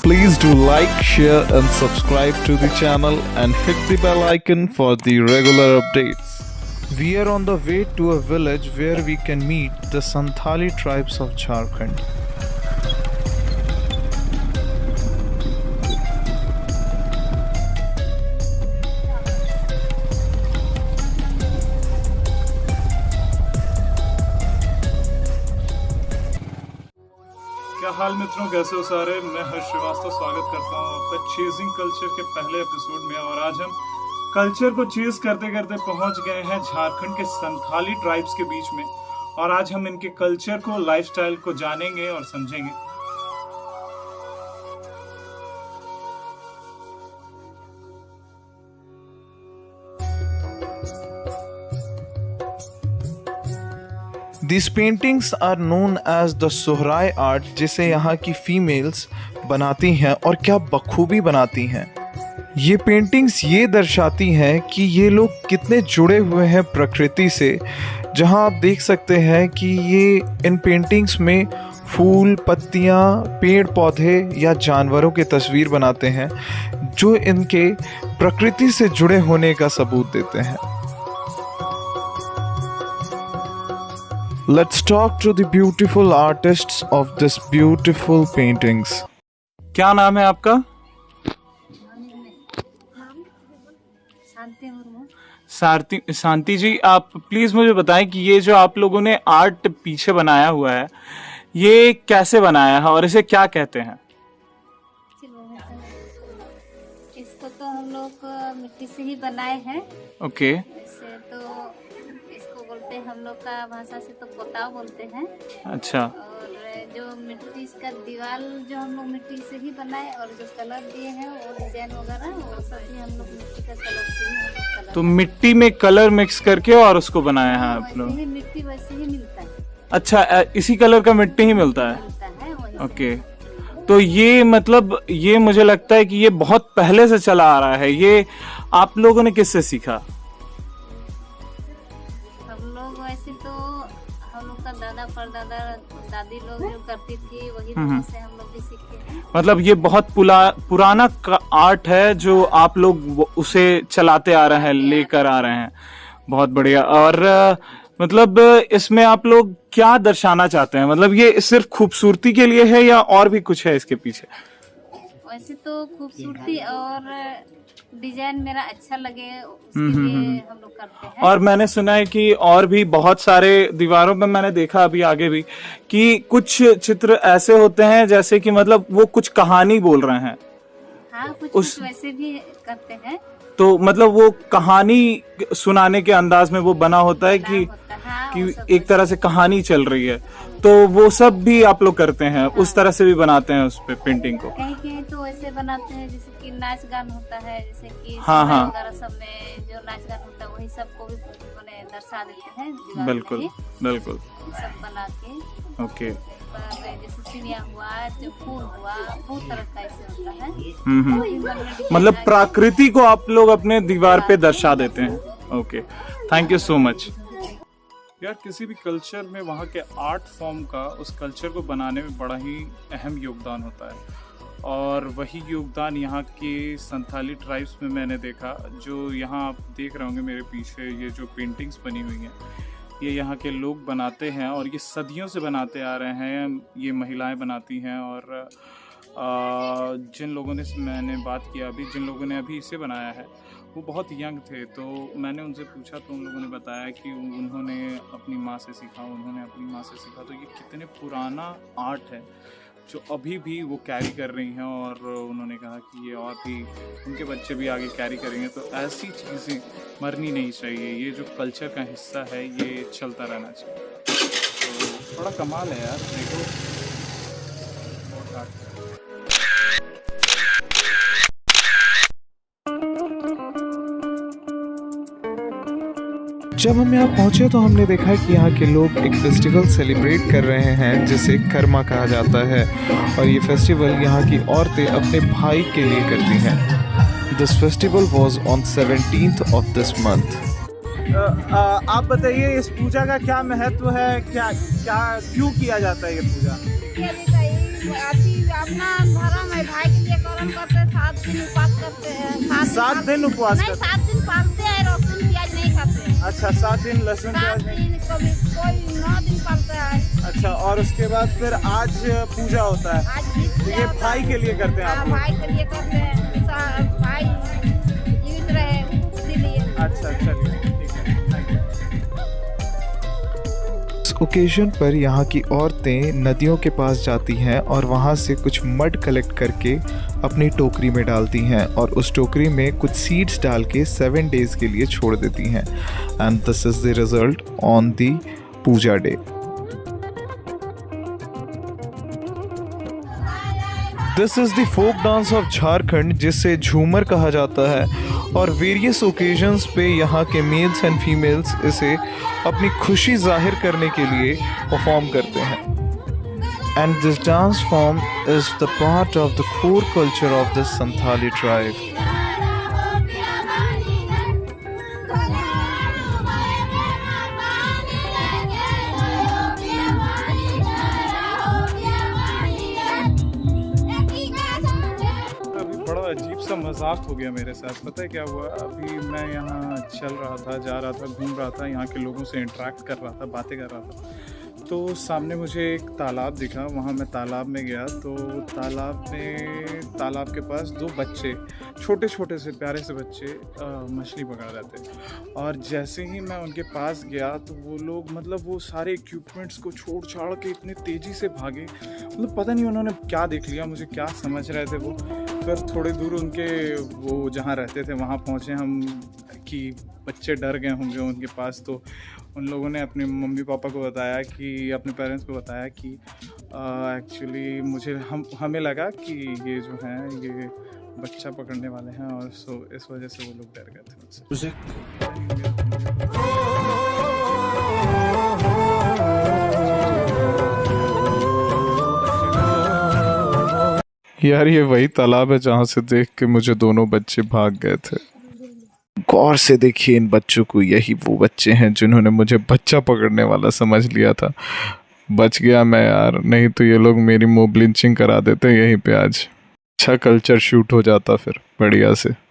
Please do like, share and subscribe to the channel and hit the bell icon for the regular updates. We are on the way to a village where we can meet the Santhali tribes of Jharkhand. क्या हाल मित्रों, कैसे हो सारे। मैं हर्ष श्रीवास्तव स्वागत करता हूँ आपका चेजिंग कल्चर के पहले एपिसोड में। और आज हम कल्चर को चेज करते करते पहुंच गए हैं झारखंड के संथाली ट्राइब्स के बीच में। और आज हम इनके कल्चर को, लाइफस्टाइल को जानेंगे और समझेंगे। These paintings are known as the Sohrai art, जिसे यहाँ की फीमेल्स बनाती हैं और क्या बखूबी बनाती हैं। ये पेंटिंग्स ये दर्शाती हैं कि ये लोग कितने जुड़े हुए हैं प्रकृति से, जहाँ आप देख सकते हैं कि ये इन पेंटिंग्स में फूल, पत्तियाँ, पेड़ पौधे या जानवरों की तस्वीर बनाते हैं जो इनके प्रकृति से जुड़े होने का सबूत देते हैं। Let's talk to the beautiful artists of this beautiful paintings. क्या नाम है आपका? शांति जी, आप प्लीज मुझे बताएं कि ये जो आप लोगों ने आर्ट पीछे बनाया हुआ है, ये कैसे बनाया है और इसे क्या कहते हैं? इसको तो हम लोग मिट्टी से ही बनाए हैं। ओके। इसे तो इसको बोलते हैं, हम लोग का भाषा से तो पोताव बोलते हैं। अच्छा। और जो मिट्टी का दीवार जो हम लोग मिट्टी से ही बनाए, और जो कलर दिए हैं वो डिजाइन वगैरह वो सब भी हम लोग मिट्टी का कलर से ही कलर। तो मिट्टी में कलर मिक्स करके और उसको बनाया है आप लोग? मिट्टी वैसे ही मिलता है। अच्छा, इसी कलर का मिट्टी ही मिलता है? ओके। तो ये मतलब ये मुझे लगता है कि ये बहुत पहले से चला आ रहा है। ये आप लोगों ने किससे सीखा? हम लोग वैसे तो हम लोग का दादा परदादा दादी लोग जो करती थी वही से हम लोग भी सीखे हैं। मतलब ये बहुत पुराना आर्ट है जो आप लोग उसे चलाते आ रहे हैं, लेकर आ रहे हैं। बहुत बढ़िया। और मतलब इसमें आप लोग क्या दर्शाना चाहते हैं? मतलब ये सिर्फ खूबसूरती के लिए है या और भी कुछ है इसके पीछे? वैसे तो खूबसूरती और डिजाइन मेरा अच्छा लगे उसके लिए हम लोग करते हैं। और मैंने सुना है कि और भी बहुत सारे दीवारों पे मैंने देखा अभी आगे भी कि कुछ चित्र ऐसे होते हैं जैसे कि मतलब वो कुछ कहानी बोल रहे हैं। हाँ, कुछ वैसे भी करते हैं। तो मतलब वो कहानी सुनाने के अंदाज में वो बना होता है कि एक तरह से कहानी चल रही है। तो वो सब भी आप लोग करते हैं? उस तरह से भी बनाते हैं उस पे पेंटिंग को? कहीं तो वैसे बनाते हैं जैसे कि नाच गान होता है, जैसे कि हाँ वगैरह सब में जो नाच गान होता है वही सब को भी दर्शा देते हैं दीवार बिल्कुल में। बिल्कुल सब बना के। ओके। जैसे चिड़िया हुआ, जो फूल हुआ, बहुत तरह का ऐसे होता है। मतलब प्रकृति को आप लोग अपने दीवार पे दर्शा देते हैं। Okay, thank you so much. यार, किसी भी कल्चर में वहाँ के आर्ट फॉर्म का उस कल्चर को बनाने में बड़ा ही अहम योगदान होता है। और वही योगदान यहाँ के संथाली ट्राइब्स में मैंने देखा। जो यहाँ आप देख रहे होंगे मेरे पीछे, ये जो पेंटिंग्स बनी हुई हैं, ये यहाँ के लोग बनाते हैं और ये सदियों से बनाते आ रहे हैं। ये महिलाएं बनाती हैं। और जिन लोगों ने, मैंने बात किया अभी, जिन लोगों ने अभी इसे बनाया है वो बहुत यंग थे। तो मैंने उनसे पूछा तो उन लोगों ने बताया कि उन्होंने अपनी माँ से सीखा, तो ये कितने पुराना आर्ट है जो अभी भी वो कैरी कर रही हैं। और उन्होंने कहा कि ये और भी उनके बच्चे भी आगे कैरी करेंगे। तो ऐसी चीज़ें मरनी नहीं चाहिए। ये जो कल्चर का हिस्सा है ये चलता रहना चाहिए। तो थोड़ा कमाल है यार, देखो। जब हम यहाँ पहुँचे तो हमने देखा कि यहाँ के लोग एक फेस्टिवल सेलिब्रेट कर रहे हैं जिसे कर्मा कहा जाता है। और ये फेस्टिवल यहाँ की औरतें अपने भाई के लिए करती हैं। This festival was on 17th of this month. आप बताइए, इस पूजा का क्या महत्व है? क्या क्या क्यों किया जाता है ये पूजा? अपना धर्म है, भाई पालन करते हैं, 7 दिन उपवास करते हैं। 7 दिन उपवास नहीं, करते 7 दिन पालते हैं, लहसुन प्याज नहीं खाते हैं। अच्छा 7 दिन लहसुन 7 प्याज नहीं। दिन, कभी कोई 9 दिन पालता है। अच्छा, और उसके बाद फिर आज पूजा होता है, आज भी तो ये भाई के लिए करते हैं हाँ, आप लोग? भाई के लिए करते हैं, भाई जीवित रहे इसीलिए। अच्छा चलिए ठीक है, थैंक यू। इस ओकेजन पर यहाँ की औरतें नदियों के पास जाती हैं और वहाँ से कुछ मड कलेक्ट करके अपनी टोकरी में डालती हैं और उस टोकरी में कुछ सीड्स डाल के 7 डेज़ के लिए छोड़ देती हैं and this is the result on the puja day. This is the folk dance of Jharkhand जिसे झूमर कहा जाता है और वेरियस ओकेजन्स पे यहाँ के मेल्स एंड फीमेल्स इसे अपनी खुशी जाहिर करने के लिए परफॉर्म करते हैं and this dance form is the part of the core culture of this Santhali tribe. अजीब सा मजाक हो गया मेरे साथ। पता है क्या हुआ, अभी मैं यहाँ चल रहा था, जा रहा था, घूम रहा था, यहाँ के लोगों से इंटरेक्ट कर रहा था, बातें कर रहा था, तो सामने मुझे एक तालाब दिखा। वहाँ मैं तालाब में गया तो तालाब के पास 2 बच्चे, छोटे छोटे से प्यारे से बच्चे मछली पकड़ रहे थे। और जैसे ही मैं उनके पास गया तो वो लोग मतलब वो सारे इक्विपमेंट्स को छोड़ छाड़ के इतने तेज़ी से भागे, मतलब पता नहीं उन्होंने क्या देख लिया, मुझे क्या समझ रहे थे वो। फिर थोड़ी दूर उनके वो जहाँ रहते थे वहाँ पहुँचे हम कि बच्चे डर गए होंगे उनके पास, तो उन लोगों ने अपने मम्मी पापा को बताया कि अपने पेरेंट्स को बताया कि एक्चुअली हमें लगा कि ये जो हैं ये बच्चा पकड़ने वाले हैं, और सो इस वजह से वो लोग डर गए थे मुझसे। यार ये वही तालाब है जहाँ से देख के मुझे दोनों बच्चे भाग गए थे। गौर से देखिए इन बच्चों को, यही वो बच्चे हैं जिन्होंने मुझे बच्चा पकड़ने वाला समझ लिया था। बच गया मैं यार, नहीं तो ये लोग मेरी मोब लिंचिंग करा देते यहीं पे आज। अच्छा कल्चर शूट हो जाता फिर बढ़िया से।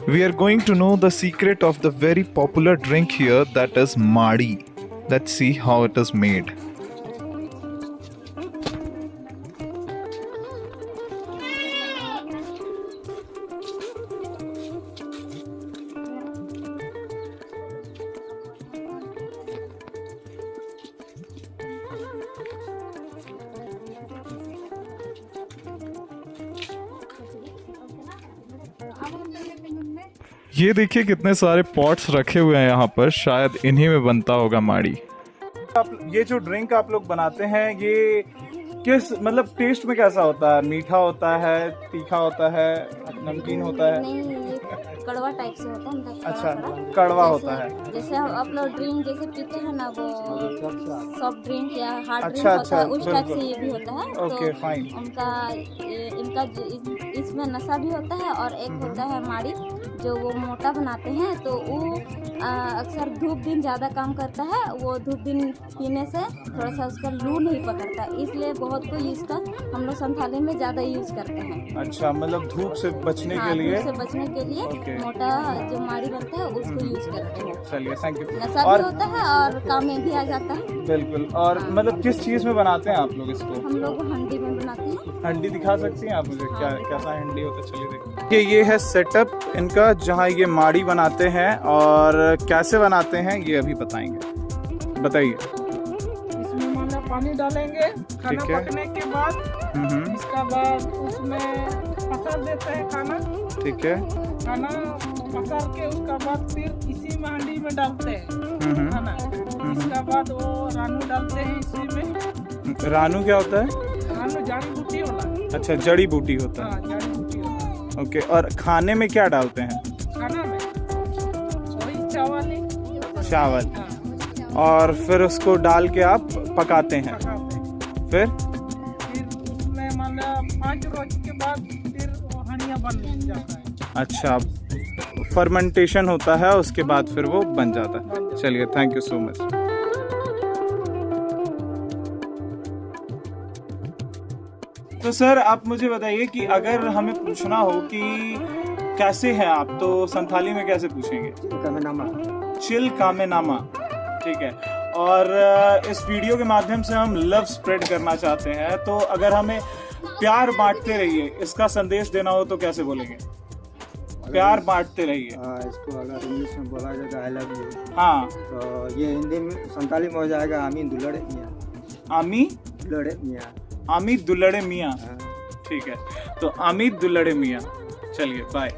We are going to know the secret of the very popular drink here, that is Madi. Let's see how it is made. ये देखिए कितने सारे पॉट्स रखे हुए हैं यहाँ पर, शायद इन्हीं में बनता होगा माड़ी। आप ये जो ड्रिंक आप लोग बनाते हैं ये किस मतलब टेस्ट में कैसा होता है? मीठा होता है, तीखा होता है, नमकीन होता है? नहीं, ये कड़वा टाइप से होता है। अच्छा, कड़वा होता है। जैसे आप लोग ड्रिंक जैसे पीते हैं ना, वो सॉफ्ट ड्रिंक या हार्ड ड्रिंक अच्छा, होता है, उस टाइप बिल्कुल। से ये भी होता है। ओके, तो फाइन। इनका इसमें नशा भी होता है और एक होता है माड़ी जो वो मोटा बनाते हैं, तो वो अक्सर धूप दिन ज़्यादा काम करता है। वो धूप दिन पीने से थोड़ा सा उसका लू नहीं पकड़ता, इसलिए बहुत कोई इसका हम लोग संथाली में ज़्यादा यूज़ करते हैं। अच्छा, मतलब धूप से बचने हाँ, के लिए? धूप से बचने के लिए ओके। मोटा जो माड़ी बनता है उसको यूज़ करते हैं। चलिए, थैंक यू। नशा भी होता है और काम में भी आ जाता है। बिल्कुल। और मतलब किस चीज़ में बनाते हैं आप लोग इसको? हम लोग हंडी में बनाते हैं। हंडी दिखा सकती हैं आप मुझे? हाँ, क्या दिखा कैसा हंडी होता है, चलिए देखिए। ये है सेटअप इनका जहाँ ये माड़ी बनाते हैं, और कैसे बनाते हैं ये अभी बताएंगे। बताइए। इसमें मतलब पानी डालेंगे खाना ठीक है। पकने के बाद, इसका बाद उसमें पसार देते हैं खाना। ठीक है। खाना पसार के उसका बाद फिर इसी में हांडी में डालते हैं खाना। इसका बाद वो रानू डालते हैं इसी में। रानू क्या होता है? रानू जड़ी बूटी वाला। अच्छा, जड़ी बूटी होता है। हाँ, जड़ी बूटी होता है। ओके, और खाने में क्या डालते हैं? खाना में वही चावल। हाँ, और फिर उसको डाल के आप पकाते हैं। पकाते हैं। फिर उसमें मतलब 5 रोज के बाद फिर वो हंडिया बन जाता है। अच्छा, फर्मेंटेशन होता है, उसके बाद फिर वो बन जाता है। चलिए, थैंक यू सो मच। तो सर आप मुझे बताइए कि अगर हमें पूछना हो कि कैसे हैं आप, तो संथाली में कैसे पूछेंगे? चिल कामेनामा, ठीक है। और इस वीडियो के माध्यम से हम लव स्प्रेड करना चाहते हैं, तो अगर हमें प्यार बांटते रहिए इसका संदेश देना हो तो कैसे बोलेंगे? प्यार बांटते रहिए। इसको अगर इंग्लिश में बोला जाए तो आई लव यू, हाँ, तो ये हिंदी में संताली में हो जाएगा आमी दुलड़े मियाँ। आमी दुलड़े मियाँ। आमी दुलड़े मियाँ, हाँ। ठीक है। तो आमी दुलड़े मियाँ, चलिए बाय।